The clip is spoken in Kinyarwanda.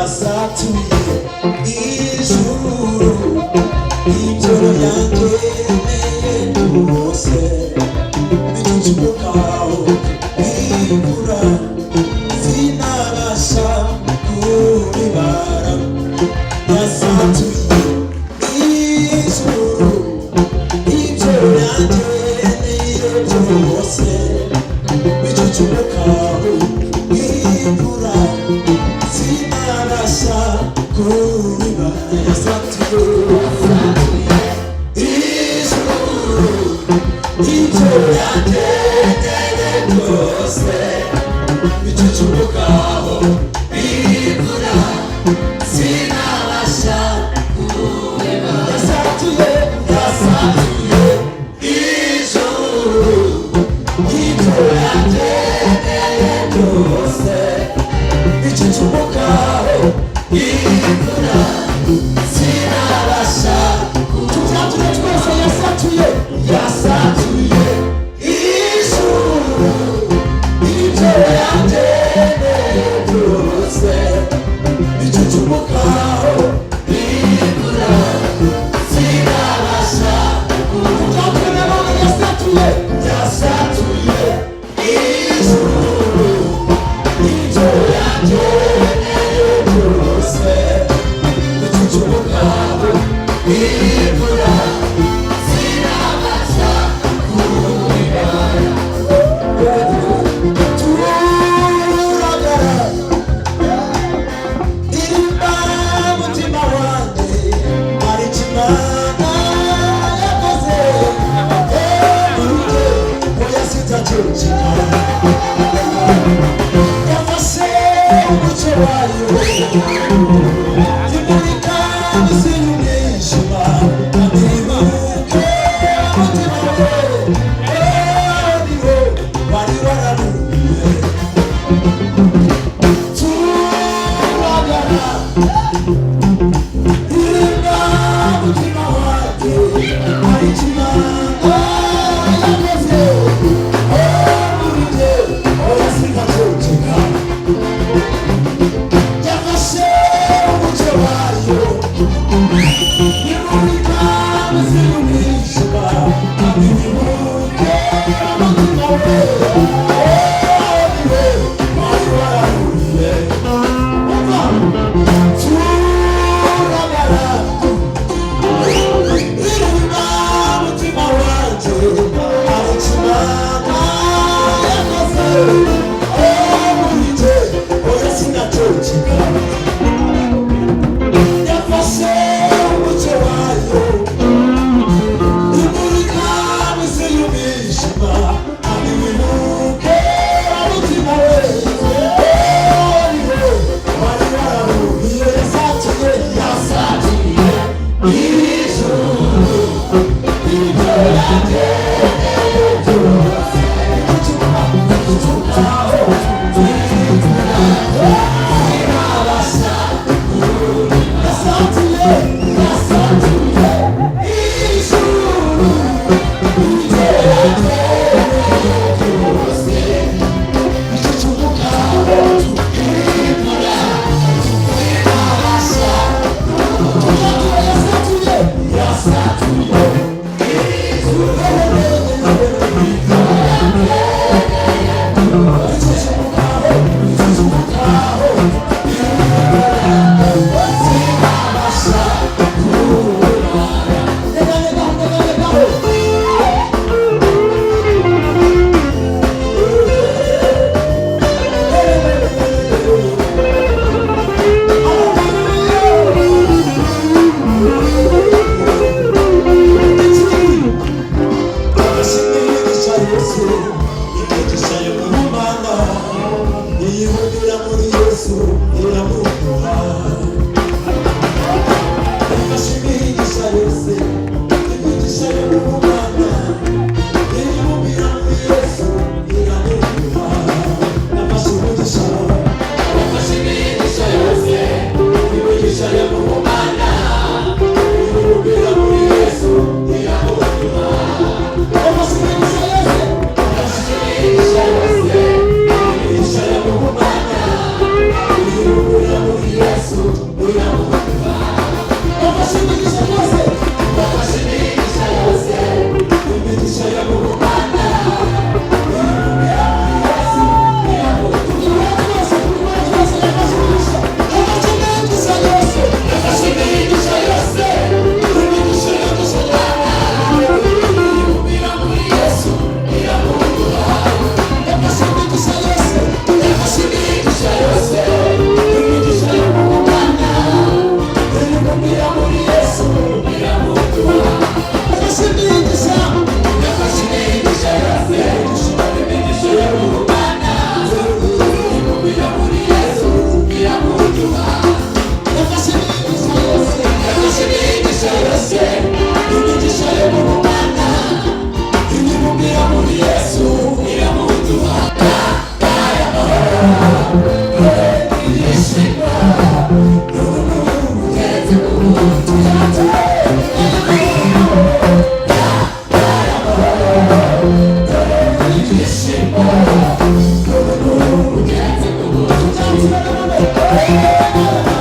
yasatuye ijuru ijoro yangeneye rwose bicucukaho imvura sinabasha kubibara yasatuye ijuru ijoro yangeneye rwose bicucukaho imvura sinabasha kubibara yasatuye ijoro yangeneye rwose bicucukaho imvura sinabasha kubibara yasatuye ijoro ijoro yangeneye rwose bicucukaho imvura sinabasha kubibara twese yasatuye ijuru ijoro yangeneye rwose bicucukaho imvura sinabasha kubibara yasatuye ijuru ijoro yangeneye rwose bicucukaho imvura sinabasha kubibara turagara irimba mutima wanjye hari ikimana yakoze urute oya sitacoceka yafashe umuco wayo imurika isi y'umwijima amirima umutima wawe niwo wari wararuye turagana irimba mutima wanjye hari ikimana yakoze urute oya sitacoceka yafashe umuco wayo Hey,